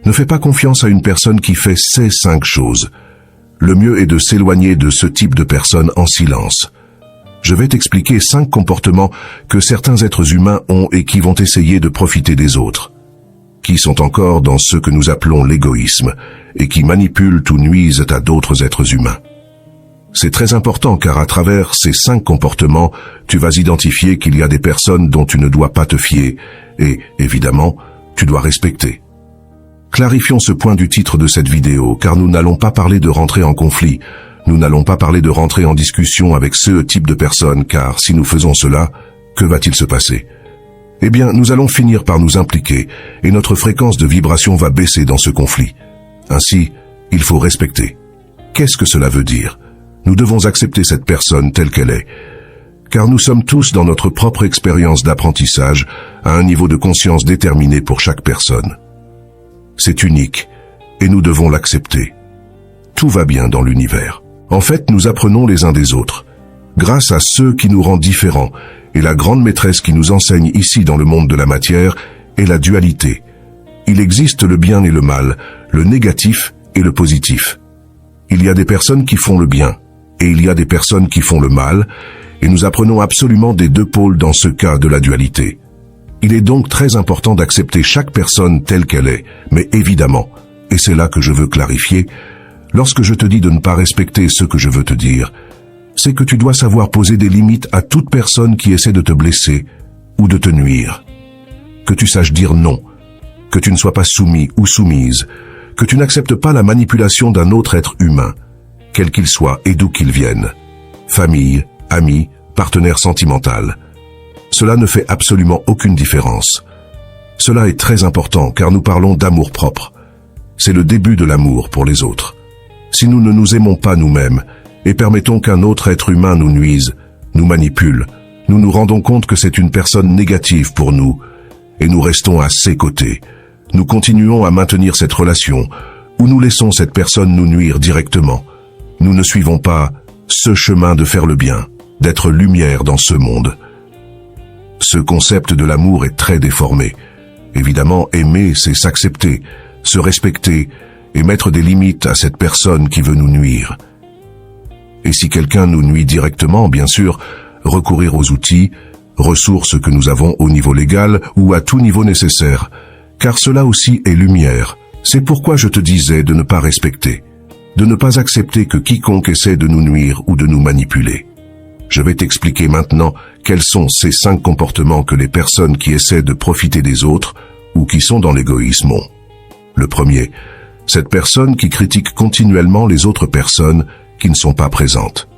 Ne fais pas confiance à une personne qui fait ces 5 choses. Le mieux est de s'éloigner de ce type de personne en silence. Je vais t'expliquer 5 comportements que certains êtres humains ont et qui vont essayer de profiter des autres, qui sont encore dans ce que nous appelons l'égoïsme et qui manipulent ou nuisent à d'autres êtres humains. C'est très important car à travers ces 5 comportements, tu vas identifier qu'il y a des personnes dont tu ne dois pas te fier et, évidemment, tu dois respecter. Clarifions ce point du titre de cette vidéo car nous n'allons pas parler de rentrer en conflit, nous n'allons pas parler de rentrer en discussion avec ce type de personnes car si nous faisons cela, que va-t-il se passer ? Eh bien, nous allons finir par nous impliquer et notre fréquence de vibration va baisser dans ce conflit. Ainsi, il faut respecter. Qu'est-ce que cela veut dire ? Nous devons accepter cette personne telle qu'elle est, car nous sommes tous dans notre propre expérience d'apprentissage à un niveau de conscience déterminé pour chaque personne. C'est unique, et nous devons l'accepter. Tout va bien dans l'univers. En fait, nous apprenons les uns des autres, grâce à ceux qui nous rendent différents, et la grande maîtresse qui nous enseigne ici dans le monde de la matière est la dualité. Il existe le bien et le mal, le négatif et le positif. Il y a des personnes qui font le bien, et il y a des personnes qui font le mal, et nous apprenons absolument des 2 pôles dans ce cas de la dualité. Il est donc très important d'accepter chaque personne telle qu'elle est, mais évidemment, et c'est là que je veux clarifier, lorsque je te dis de ne pas respecter ce que je veux te dire, c'est que tu dois savoir poser des limites à toute personne qui essaie de te blesser ou de te nuire. Que tu saches dire non, que tu ne sois pas soumis ou soumise, que tu n'acceptes pas la manipulation d'un autre être humain, quel qu'il soit et d'où qu'il vienne. Famille, amis, partenaire sentimental. Cela ne fait absolument aucune différence. Cela est très important car nous parlons d'amour propre. C'est le début de l'amour pour les autres. Si nous ne nous aimons pas nous-mêmes et permettons qu'un autre être humain nous nuise, nous manipule, nous nous rendons compte que c'est une personne négative pour nous et nous restons à ses côtés. Nous continuons à maintenir cette relation ou nous laissons cette personne nous nuire directement. Nous ne suivons pas ce chemin de faire le bien, d'être lumière dans ce monde. Ce concept de l'amour est très déformé. Évidemment, aimer, c'est s'accepter, se respecter et mettre des limites à cette personne qui veut nous nuire. Et si quelqu'un nous nuit directement, bien sûr, recourir aux outils, ressources que nous avons au niveau légal ou à tout niveau nécessaire, car cela aussi est lumière. C'est pourquoi je te disais de ne pas respecter, de ne pas accepter que quiconque essaie de nous nuire ou de nous manipuler. Je vais t'expliquer maintenant quels sont ces 5 comportements que les personnes qui essaient de profiter des autres ou qui sont dans l'égoïsme ont. Le premier, cette personne qui critique continuellement les autres personnes qui ne sont pas présentes.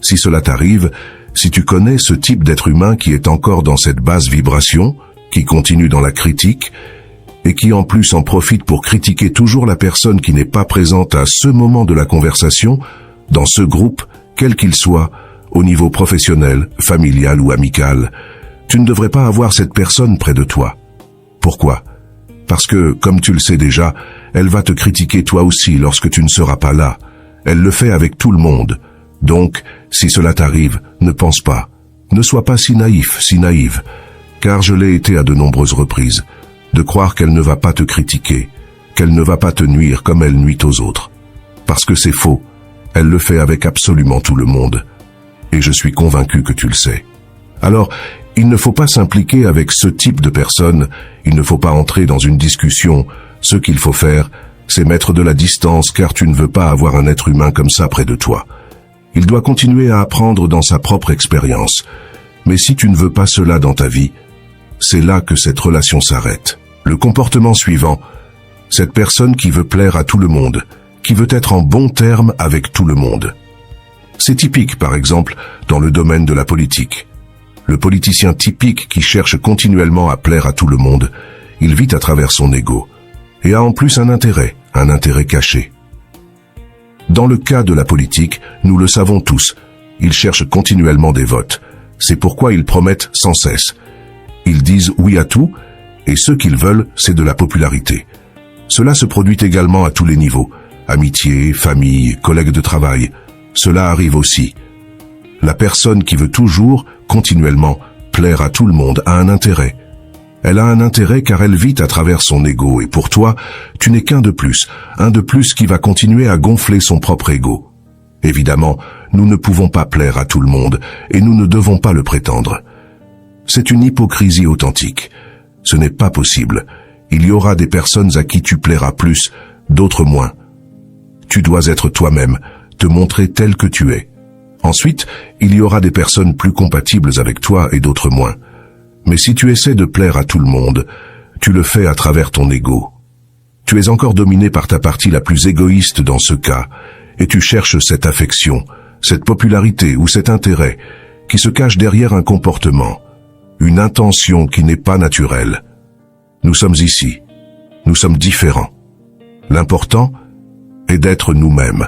Si cela t'arrive, si tu connais ce type d'être humain qui est encore dans cette basse vibration, qui continue dans la critique, et qui en plus en profite pour critiquer toujours la personne qui n'est pas présente à ce moment de la conversation, dans ce groupe, quel qu'il soit, au niveau professionnel, familial ou amical, tu ne devrais pas avoir cette personne près de toi. Pourquoi ? Parce que, comme tu le sais déjà, elle va te critiquer toi aussi lorsque tu ne seras pas là. Elle le fait avec tout le monde. Donc, si cela t'arrive, ne pense pas. Ne sois pas si naïf, si naïve, car je l'ai été à de nombreuses reprises, de croire qu'elle ne va pas te critiquer, qu'elle ne va pas te nuire comme elle nuit aux autres. Parce que c'est faux. Elle le fait avec absolument tout le monde. Et je suis convaincu que tu le sais. Alors, il ne faut pas s'impliquer avec ce type de personne, il ne faut pas entrer dans une discussion. Ce qu'il faut faire, c'est mettre de la distance car tu ne veux pas avoir un être humain comme ça près de toi. Il doit continuer à apprendre dans sa propre expérience. Mais si tu ne veux pas cela dans ta vie, c'est là que cette relation s'arrête. Le comportement suivant, cette personne qui veut plaire à tout le monde, qui veut être en bon terme avec tout le monde. C'est typique, par exemple, dans le domaine de la politique. Le politicien typique qui cherche continuellement à plaire à tout le monde, il vit à travers son ego, et a en plus un intérêt caché. Dans le cas de la politique, nous le savons tous, ils cherchent continuellement des votes. C'est pourquoi ils promettent sans cesse. Ils disent oui à tout, et ce qu'ils veulent, c'est de la popularité. Cela se produit également à tous les niveaux, amitié, famille, collègues de travail. Cela arrive aussi. La personne qui veut toujours, continuellement, plaire à tout le monde a un intérêt. Elle a un intérêt car elle vit à travers son ego et pour toi, tu n'es qu'un de plus, un de plus qui va continuer à gonfler son propre ego. Évidemment, nous ne pouvons pas plaire à tout le monde et nous ne devons pas le prétendre. C'est une hypocrisie authentique. Ce n'est pas possible. Il y aura des personnes à qui tu plairas plus, d'autres moins. Tu dois être toi-même, te montrer tel que tu es. Ensuite, il y aura des personnes plus compatibles avec toi et d'autres moins. Mais si tu essaies de plaire à tout le monde, tu le fais à travers ton ego. Tu es encore dominé par ta partie la plus égoïste dans ce cas, et tu cherches cette affection, cette popularité ou cet intérêt qui se cache derrière un comportement, une intention qui n'est pas naturelle. Nous sommes ici, nous sommes différents. L'important est d'être nous-mêmes.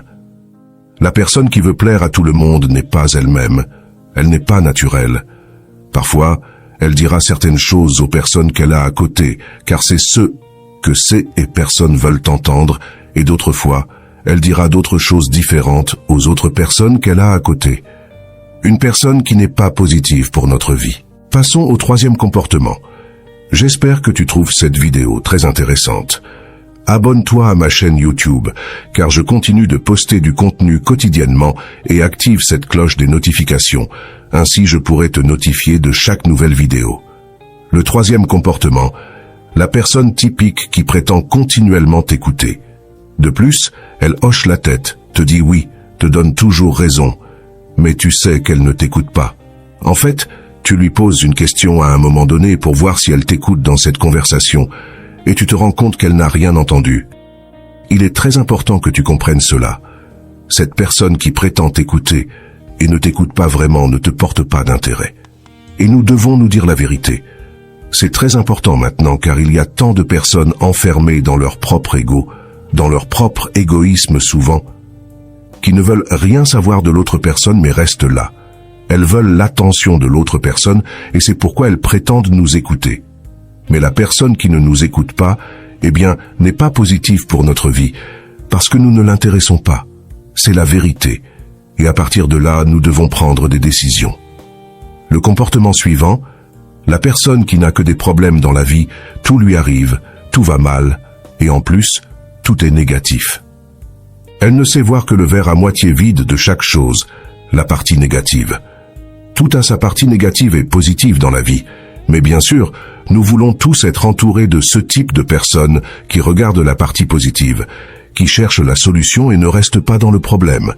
La personne qui veut plaire à tout le monde n'est pas elle-même, elle n'est pas naturelle. Parfois, elle dira certaines choses aux personnes qu'elle a à côté, car c'est ce que ces et personnes veulent entendre, et d'autres fois, elle dira d'autres choses différentes aux autres personnes qu'elle a à côté. Une personne qui n'est pas positive pour notre vie. Passons au troisième comportement. J'espère que tu trouves cette vidéo très intéressante. Abonne-toi à ma chaîne YouTube, car je continue de poster du contenu quotidiennement et active cette cloche des notifications. Ainsi, je pourrai te notifier de chaque nouvelle vidéo. Le troisième comportement, la personne typique qui prétend continuellement t'écouter. De plus, elle hoche la tête, te dit oui, te donne toujours raison, mais tu sais qu'elle ne t'écoute pas. En fait, tu lui poses une question à un moment donné pour voir si elle t'écoute dans cette conversation, et tu te rends compte qu'elle n'a rien entendu. Il est très important que tu comprennes cela. Cette personne qui prétend t'écouter et ne t'écoute pas vraiment ne te porte pas d'intérêt. Et nous devons nous dire la vérité. C'est très important maintenant car il y a tant de personnes enfermées dans leur propre ego, dans leur propre égoïsme souvent, qui ne veulent rien savoir de l'autre personne mais restent là. Elles veulent l'attention de l'autre personne et c'est pourquoi elles prétendent nous écouter. Mais la personne qui ne nous écoute pas, n'est pas positive pour notre vie, parce que nous ne l'intéressons pas. C'est la vérité. Et à partir de là, nous devons prendre des décisions. Le comportement suivant, la personne qui n'a que des problèmes dans la vie, tout lui arrive, tout va mal, et en plus, tout est négatif. Elle ne sait voir que le verre à moitié vide de chaque chose, la partie négative. Tout a sa partie négative et positive dans la vie, mais bien sûr, nous voulons tous être entourés de ce type de personnes qui regardent la partie positive, qui cherchent la solution et ne restent pas dans le problème,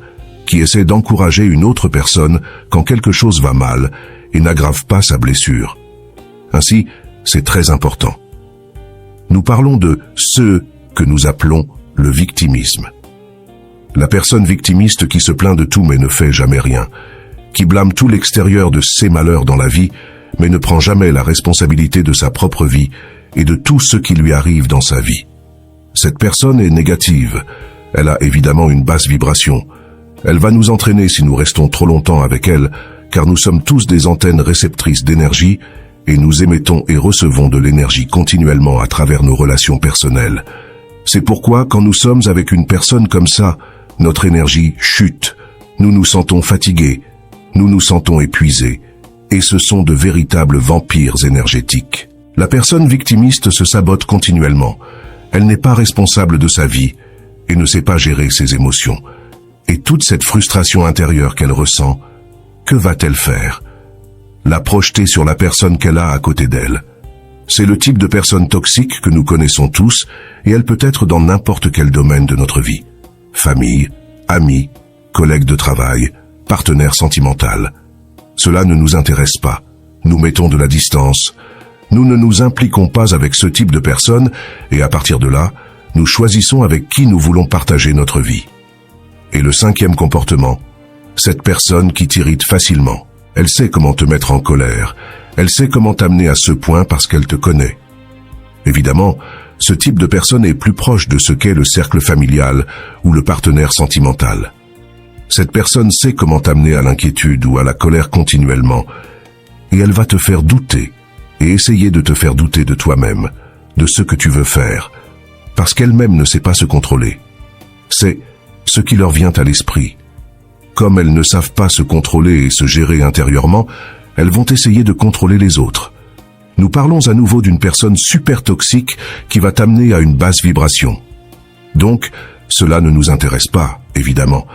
qui essaient d'encourager une autre personne quand quelque chose va mal et n'aggravent pas sa blessure. Ainsi, c'est très important. Nous parlons de ce que nous appelons le victimisme. La personne victimiste qui se plaint de tout mais ne fait jamais rien, qui blâme tout l'extérieur de ses malheurs dans la vie, mais ne prend jamais la responsabilité de sa propre vie et de tout ce qui lui arrive dans sa vie. Cette personne est négative. Elle a évidemment une basse vibration. Elle va nous entraîner si nous restons trop longtemps avec elle, car nous sommes tous des antennes réceptrices d'énergie et nous émettons et recevons de l'énergie continuellement à travers nos relations personnelles. C'est pourquoi, quand nous sommes avec une personne comme ça, notre énergie chute. Nous nous sentons fatigués, nous nous sentons épuisés, et ce sont de véritables vampires énergétiques. La personne victimiste se sabote continuellement. Elle n'est pas responsable de sa vie et ne sait pas gérer ses émotions. Et toute cette frustration intérieure qu'elle ressent, que va-t-elle faire? La projeter sur la personne qu'elle a à côté d'elle. C'est le type de personne toxique que nous connaissons tous et elle peut être dans n'importe quel domaine de notre vie. Famille, amis, collègues de travail, partenaire sentimental. Cela ne nous intéresse pas. Nous mettons de la distance. Nous ne nous impliquons pas avec ce type de personnes et à partir de là, nous choisissons avec qui nous voulons partager notre vie. Et le cinquième comportement, cette personne qui t'irrite facilement. Elle sait comment te mettre en colère. Elle sait comment t'amener à ce point parce qu'elle te connaît. Évidemment, ce type de personne est plus proche de ce qu'est le cercle familial ou le partenaire sentimental. Cette personne sait comment t'amener à l'inquiétude ou à la colère continuellement, et elle va te faire douter, et essayer de te faire douter de toi-même, de ce que tu veux faire, parce qu'elle-même ne sait pas se contrôler. C'est ce qui leur vient à l'esprit. Comme elles ne savent pas se contrôler et se gérer intérieurement, elles vont essayer de contrôler les autres. nous parlons à nouveau d'une personne super toxique qui va t'amener à une basse vibration. Donc, cela ne nous intéresse pas, évidemment.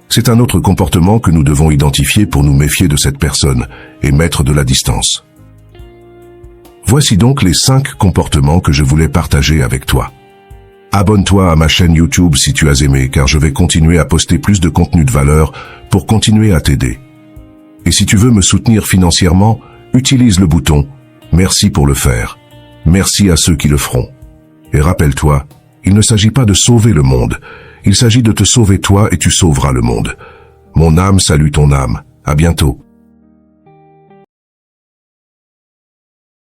C'est un autre comportement que nous devons identifier pour nous méfier de cette personne et mettre de la distance. Voici donc les 5 comportements que je voulais partager avec toi. Abonne-toi à ma chaîne YouTube si tu as aimé, car je vais continuer à poster plus de contenu de valeur pour continuer à t'aider. Et si tu veux me soutenir financièrement, utilise le bouton « Merci pour le faire ». Merci à ceux qui le feront. Et rappelle-toi, il ne s'agit pas de sauver le monde, il s'agit de te sauver toi et tu sauveras le monde. Mon âme salue ton âme. À bientôt.